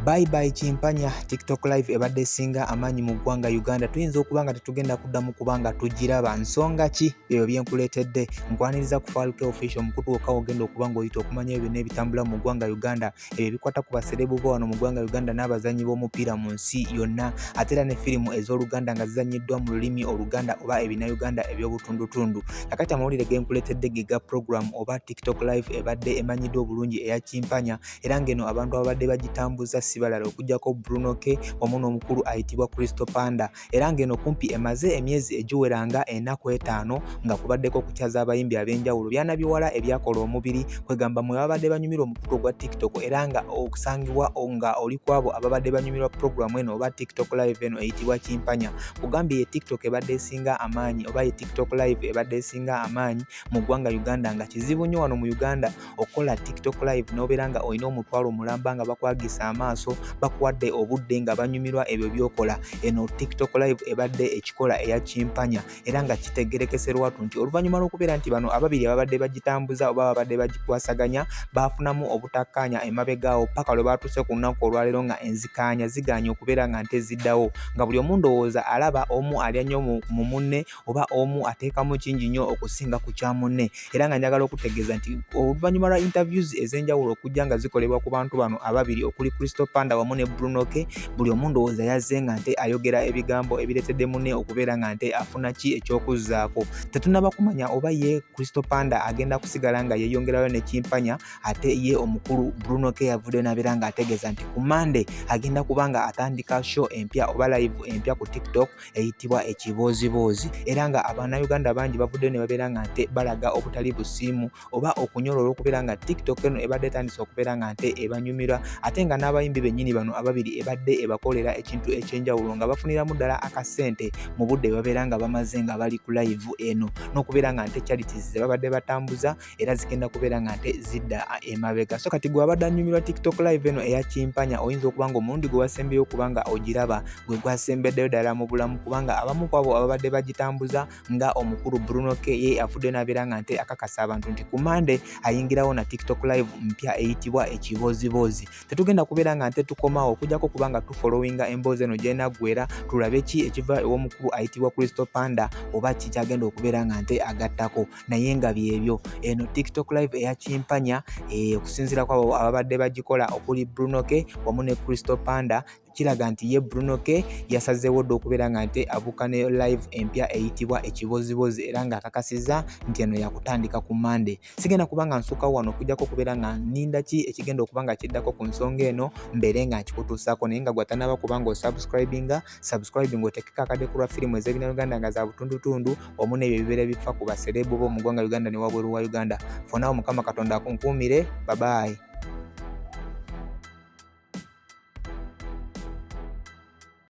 Bye bye Chimpanya. TikTok live ebadde singa amanyi mu ggwanga Uganda. Tuyinza okuba nga tetugenda kuddamu kubanga tugiraba. Nsonga ki ebyo byenkuleetedde? Nkwaniriza ku Faruke Official mukutu wokka ogenda okuba ng'oyita okumanya ebyo n'ebitambula mu ggwanga Uganda. Ebyo bikwata ku baserebu bo wano mu ggwanga Uganda n'abazannyi b'omupiira mu nsi yonna. Ate era ne firimu ez'Oluganda nga zizannyiddwa mu lulimi Oluganda oba ebinnauganda eby'obutundutundu. Kakati amawulire ge nkuleetedde giga program oba TikTok live ebadde emanyiddwa obulungi eya Chimpanya, era ng'eno abantu abadde bagitambuza si balala okuggyako Bruno K wamu n'omukulu ayitibwa Crystal Panda, era ng'eno kumpi emaze emyezi egiwera nga 4-5 nga kubaddeko kukyaza abayimbi ab'enjawulo. Byana biwala ebyakola omubiri kwegamba mwe babadde banyumirwa omukutu ogwa TikTok, era nga okusangibwa nga oli kwabo ababadde banyumirwa program eno oba TikTok live eno eyitibwa Chimpanya. Kugambye ye TikTok ebadde esinga amaanyi oba ye TikTok live ebadde esinga amaanyi mu ggwanga Uganda, nga kizibu nnyo wano mu Uganda okola TikTok live n'obeera nga olina omutwalo mulamba nga bakwagisa amaaso bakuwadde obudde nga banyumirwa ebyo byokola. Eno TikTok live ebadde ekikola eya Chimpanya, era nga kitegerekese lwatu nti oluvannyuma lw'okubeera nti bano ababiri ababadde bagitambuza oba babadde bagikwasaganya baafunamu obutakkaanya emabegaawo paka lwe baatuuse ku lunaku olwaleero nga enzikaanya zigaanye okubeera nga nte ziddawo, nga buli omu ndowooza alaba omu alya nnyo mu munne oba omu ateekamu kingi nnyo okusinga ku kya munne. Era nga njagala okutegeeza nti oluvannyuma lwa interviews ez'enjawulo okujja nga zikolebwa ku bantu bano ababiri okuli Crystal Panda wamu ne Bruno K, buli omu ndowooza yazze nga nte ayogera ebigambo ebireetedde munne okubeera nga nte afuna ki eky'okuzzaako. Tetunnaba kumanya oba ye Crystal Panda agenda kusigala nga yeeyongerayo ne Chimpanya, ate ye omukulu Bruno K yavuddeyo n'abeera nga ategeeza nti ku Monday agenda kuba nga atandika show empya oba live empya ku TikTok eyitibwa Ekibooziboozi, era nga Abannayuganda bangi bavuddeyo ne babeera nga nte balaga obutali busiimu oba okunyolwa olw'okubeera nga TikTok eno ebadde etandise okubeera nga nte ebanyumira, ate nga n'abayimbi bennyini bano ababiri ebadde ebakolera ekintu eky'enjawulo nga bafuniramu ddala akasente mu budde babeera nga bamaze nga bali ku live eno, n'okubeera nga nte charities ze babadde batambuza era zigenda kubeera nga nte zidda emabega. So kati gwe abadde anyumirwa TikTok live eno eya Chimpanya, oyinza okuba nga omulundi gwe wasembeyo okuba nga ogiraba gwe gwasembeddeyo ddala mu bulamu, kubanga abamu ku abo ababadde bagitambuza nga omukulu Bruno K ye afudde n'abeera nga nte akakasa abantu nti ku Monday ayingirawo na TikTok live mpya eyitibwa Ekibooziboozi. Tetugenda kubeera nga nte tukomawo okujjako kuba nga tufollowinga emboozi eno gy'enaggwera tulabe ki ekiva ew'omukulu ayitibwa Crystal Panda oba ki kyagenda okubeera nga nte agattako, naye nga byebyo eno TikTok live eya Chimpanya okusinziira kwabo ababadde bagikola okuli Bruno K wamu ne Crystal Panda, kiraga nti ye Bruno K yasazeewo dda okubeera nga nte abuka ne live empya eyitibwa Ekibooziboozi, era nga akakasizza nti eno yakutandika ku Monday. Sigenda kuba nga nsukkawo wano okujjako okubeera nga nninda ki ekigenda okuba nga kiddako ku nsonga eno mbeere nga nkikutuusaako, naye nga gwatannaba kuba nga subscribing oteekeko akadde ku lwa firimu ez'ebinnauganda nga za butundutundu wamu n'ebyo ebibeera bifa ku baserebu bo mu ggwanga Uganda ne wabweru wa Uganda. For now Mukama Katonda akunkuumire. Bye bye.